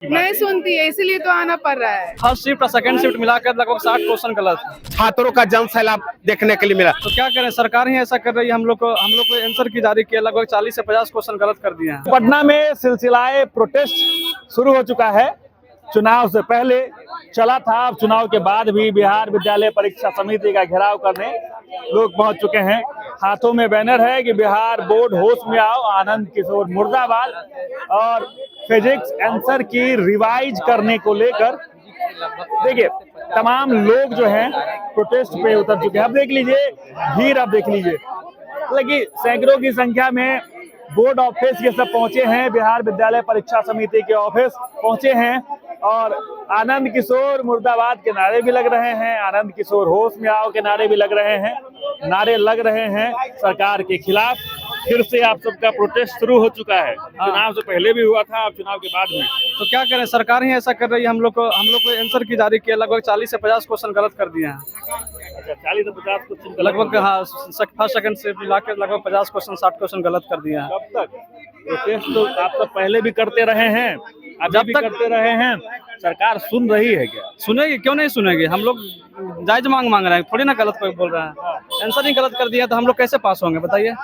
नहीं सुनती है, इसीलिए तो आना पड़ रहा है। फर्स्ट शिफ्ट और सेकंड शिफ्ट मिलाकर लगभग 60 क्वेश्चन गलत है। छात्रों का जन सैलाब देखने के लिए मिला। तो क्या करें, सरकार ही ऐसा कर रही है। हम लोग को आंसर की जारी किया, लगभग 40 से 50 क्वेश्चन गलत कर दिए हैं। पटना में सिलसिलाए प्रोटेस्ट शुरू हो चुका है। चुनाव से पहले चला था, अब चुनाव के बाद भी बिहार विद्यालय परीक्षा समिति का घेराव करने लोग पहुंच चुके हैं। हाथों में बैनर है कि बिहार बोर्ड होश में आओ, आनंद किशोर मुर्दाबाद, और फिजिक्स आंसर की रिवाइज करने को लेकर देखिए तमाम लोग जो हैं प्रोटेस्ट पे उतर चुके हैं। अब देख लीजिए भीड़, अब देख लीजिए लेकिन सैकड़ों की संख्या में बोर्ड ऑफिस ये सब पहुंचे हैं, बिहार विद्यालय परीक्षा समिति के ऑफिस पहुंचे हैं और आनंद किशोर मुर्दाबाद के नारे भी लग रहे हैं, आनंद किशोर होश में आओ के नारे भी लग रहे हैं, नारे लग रहे हैं सरकार के खिलाफ। फिर से आप सबका प्रोटेस्ट शुरू हो चुका है। चुनाव से पहले भी हुआ था, अब चुनाव के बाद भी। तो क्या करें, सरकार ही ऐसा कर रही है। हम लोग को आंसर की जारी किया, लगभग 40 से 50 क्वेश्चन गलत कर दिए हैं। अच्छा, 40 से 50 क्वेश्चन लगभग, हाँ, फर्स्ट सेकंड से मिला के लगभग 50 क्वेश्चन 60 क्वेश्चन गलत कर दिए हैं। कब तक प्रोटेस्ट तो आप तो पहले भी करते रहे हैं, जब भी करते रहे हैं। सरकार सुन रही है क्या? सुनेगी, क्यों नहीं सुनेगी। हम लोग जायज मांग रहे हैं, थोड़ी ना गलत कोई बोल रहे हैं। आंसर ही गलत कर दिया तो हम लोग कैसे पास होंगे बताइए।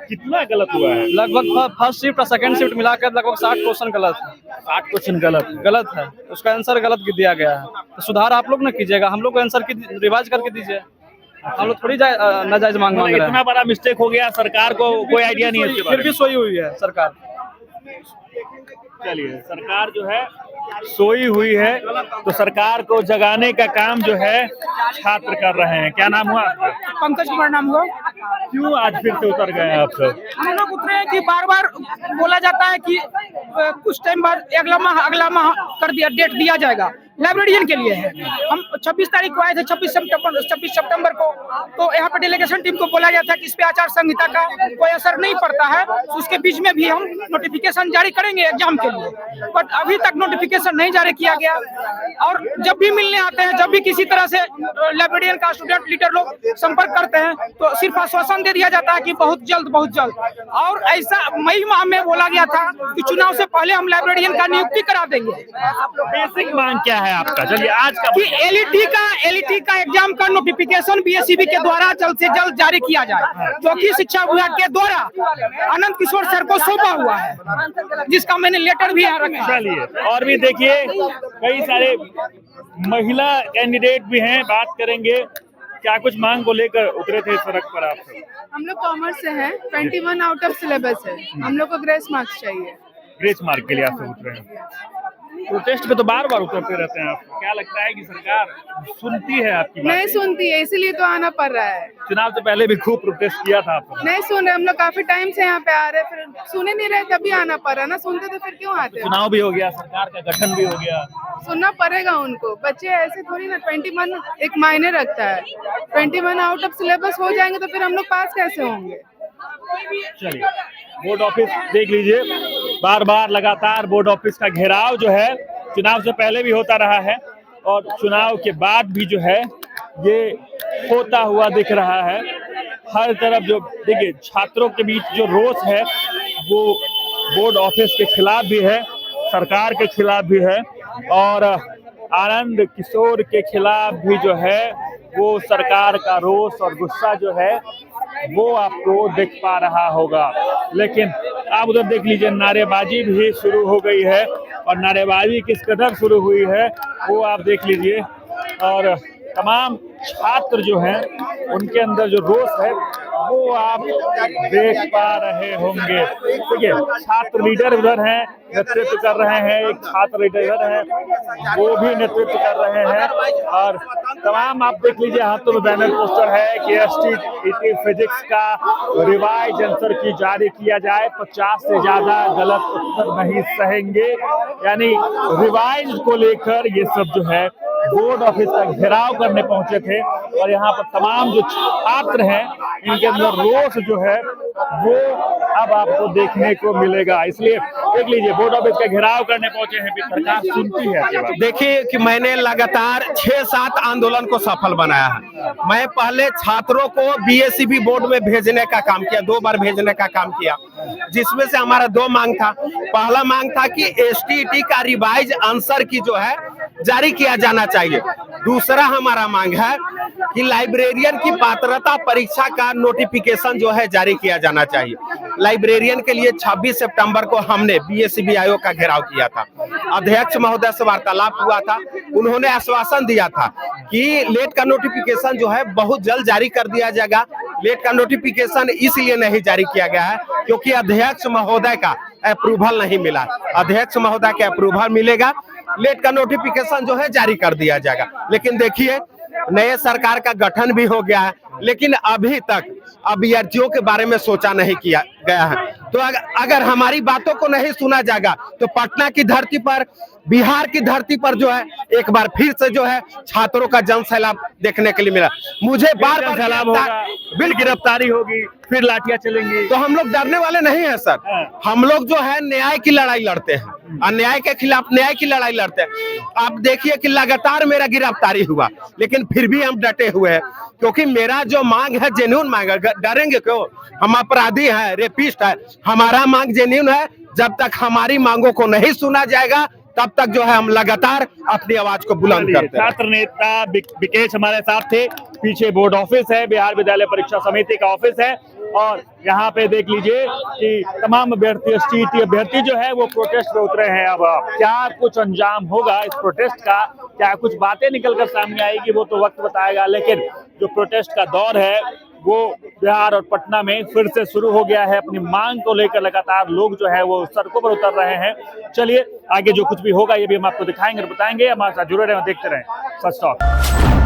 कितना गलत हुआ है? लगभग फर्स्ट शिफ्ट और सेकंड शिफ्ट मिलाकर लगभग 60 क्वेश्चन गलत है। 60 क्वेश्चन गलत है, उसका आंसर गलत दिया गया है। तो सुधार आप लोग ना कीजिएगा, हम लोग को आंसर की रिवाइज करके दीजिए। हम लोग थोड़ी नाजायज मांग रहे हैं। इतना बड़ा मिस्टेक हो गया, सरकार को कोई आइडिया नहीं है। फिर भी सोई हुई है सरकार। चलिए, सरकार जो है सोई हुई है, तो सरकार को जगाने का काम जो है छात्र कर रहे हैं। क्या नाम हुआ? पंकज कुमार नाम हुआ। क्यों आज फिर से उतर गए आप सब? हम लोग उतरे हैं कि बार बार बोला जाता है कि कुछ टाइम बाद अगला माह कर दिया, डेट दिया जाएगा। लाइब्रेरियन के लिए है। हम 26 तारीख को आए थे, 26 सितंबर को। तो यहाँ पे डेलीगेशन टीम को बोला गया था कि इस पे आचार संहिता का कोई असर नहीं पड़ता है, तो उसके बीच में भी हम नोटिफिकेशन जारी करेंगे एग्जाम के लिए। बट अभी तक नोटिफिकेशन नहीं जारी किया गया। और जब भी मिलने आते हैं, जब भी किसी तरह से लाइब्रेरियन का स्टूडेंट लीडर लोग संपर्क करते हैं, तो सिर्फ आश्वासन दे दिया जाता है कि बहुत जल्द। और ऐसा मई माह में बोला गया था कि चुनाव से पहले हम लाइब्रेरियन का नियुक्ति करा देंगे। बेसिक मांग क्या है आपका? चलिए आज का कि एलईटी का एग्जाम का नोटिफिकेशन बीएसईबी के द्वारा जल्द से जल्द जारी किया जाए, जो कि शिक्षा विभाग के द्वारा आनंद किशोर सर को सौंपा हुआ है, जिसका मैंने लेटर भी यहाँ रखा। चलिए, और भी देखिए कई सारे महिला कैंडिडेट भी हैं, बात करेंगे। क्या कुछ मांग को लेकर उतरे थे सड़क पर आप सब? हम लोग कॉमर्स से हैं, 21 आउट ऑफ सिलेबस है। हम लोग को ग्रेस मार्क्स चाहिए। ग्रेस मार्क के लिए आप सब उतरे हैं। प्रोटेस्ट पे तो बार बार उतरते रहते हैं। आपको क्या लगता है कि सरकार सुनती है आपकी बात? नहीं सुनती है, इसीलिए तो आना पड़ रहा है। चुनाव से पहले भी खूब प्रोटेस्ट किया था आपने। नहीं सुन रहे, हम लोग काफी टाइम से यहाँ पे आ रहे, फिर सुने नहीं रहे, तभी आना पड़ रहा ना। सुनते तो फिर क्यों आते। चुनाव भी हो गया, सरकार का गठन भी हो गया, सुनना पड़ेगा उनको। बच्चे ऐसे थोड़ी ना, 21 एक मायने रखता है। 21 आउट ऑफ सिलेबस हो जाएंगे तो फिर हम लोग पास कैसे होंगे। चलिए, बोर्ड ऑफिस देख लीजिए, बार बार लगातार बोर्ड ऑफिस का घेराव जो है चुनाव से पहले भी होता रहा है और चुनाव के बाद भी जो है ये होता हुआ दिख रहा है। हर तरफ जो देखिए छात्रों के बीच जो रोष है वो बोर्ड ऑफिस के खिलाफ भी है, सरकार के खिलाफ भी है, और आनंद किशोर के खिलाफ भी जो है वो सरकार का रोष और गुस्सा जो है वो आपको दिख पा रहा होगा। लेकिन आप उधर देख लीजिए, नारेबाजी भी शुरू हो गई है, और नारेबाजी किस कदर शुरू हुई है वो आप देख लीजिए। और तमाम छात्र जो हैं उनके अंदर जो रोष है वो आप देख पा रहे होंगे। देखिए, छात्र लीडर उधर हैं, नेतृत्व कर रहे हैं, एक छात्र लीडर इधर है, वो भी नेतृत्व कर रहे हैं। और तमाम आप देख लीजिए, हाथों में बैनर पोस्टर है कि एसटीईटी फिजिक्स का रिवाइज आंसर की जारी किया जाए, 50 से ज्यादा गलत उत्तर नहीं सहेंगे। यानी रिवाइज को लेकर ये सब जो है बोर्ड ऑफिस का घेराव करने पहुंचे थे और यहाँ पर तमाम जो छात्र हैं इनके अंदर रोष जो है वो अब आपको देखने को मिलेगा। इसलिए देख लीजिए बोर्ड ऑफिस का घेराव करने पहुंचे हैं, फिर सरकार सुनती है आपकी बात। देखिए कि मैंने लगातार 6-7 आंदोलन को सफल बनाया है। मैं पहले छात्रों को बीएसईबी बोर्ड में भेजने का काम किया, 2 बार भेजने का काम किया, जिसमें से हमारा 2 मांग था। पहला मांग था कि एसटीईटी का रिवाइज आंसर की जो है जारी किया जाना चाहिए। दूसरा हमारा मांग है कि लाइब्रेरियन की पात्रता परीक्षा का नोटिफिकेशन जो है जारी किया जाना चाहिए। लाइब्रेरियन के लिए 26 सितंबर को हमने बीएसईबी आयोग का घेराव किया था। अध्यक्ष महोदय से वार्तालाप हुआ था, उन्होंने आश्वासन दिया था कि लेट का नोटिफिकेशन जो है बहुत जल्द जारी कर दिया जाएगा। लेट का नोटिफिकेशन इसलिए नहीं जारी किया गया है क्योंकि अध्यक्ष महोदय का अप्रूवल नहीं मिला। अध्यक्ष महोदय का अप्रूवल मिलेगा, लेट का नोटिफिकेशन जो है जारी कर दिया जाएगा। लेकिन देखिए नए सरकार का गठन भी हो गया है, लेकिन अभी तक अभ्यर्थियों के बारे में सोचा नहीं किया गया है। तो अगर हमारी बातों को नहीं सुना जाएगा तो पटना की धरती पर, बिहार की धरती पर जो है एक बार फिर से जो है छात्रों का जन सैलाब देखने के लिए मिला। मुझे बार बार सैलाब होगा, फिर गिरफ्तारी होगी, फिर लाठियां चलेंगी। तो हम लोग डरने वाले नहीं है सर। हम लोग जो है न्याय की लड़ाई लड़ते हैं, अन्याय के खिलाफ न्याय की लड़ाई लड़ते हैं। आप देखिए कि लगातार मेरा गिरफ्तारी हुआ, लेकिन फिर भी हम डटे हुए हैं क्योंकि मेरा जो मांग है जेन्युइन मांग है। डरेंगे क्यों? हम अपराधी हैं, रेपिस्ट है। हमारा मांग जेन्युइन है। जब तक हमारी मांगों को नहीं सुना जाएगा तब तक जो है हम लगातार अपनी आवाज को बुलंद करते हैं। छात्र नेता विकेश हमारे साथ थे। पीछे बोर्ड ऑफिस है, बिहार विद्यालय परीक्षा समिति का ऑफिस है और यहाँ पे देख लीजिए कि तमाम अभ्यर्थी, एसटीईटी अभ्यर्थी जो है वो प्रोटेस्ट पे उतरे हैं। अब क्या कुछ अंजाम होगा इस प्रोटेस्ट का, क्या कुछ बातें निकल कर सामने आएगी वो तो वक्त बताएगा। लेकिन जो प्रोटेस्ट का दौर है वो बिहार और पटना में फिर से शुरू हो गया है। अपनी मांग को लेकर लगातार लोग जो है वो सड़कों पर उतर रहे हैं। चलिए आगे जो कुछ भी होगा ये भी हम आपको दिखाएंगे और बताएंगे। हमारे साथ जुड़े रहें, देखते रहें सच टॉक।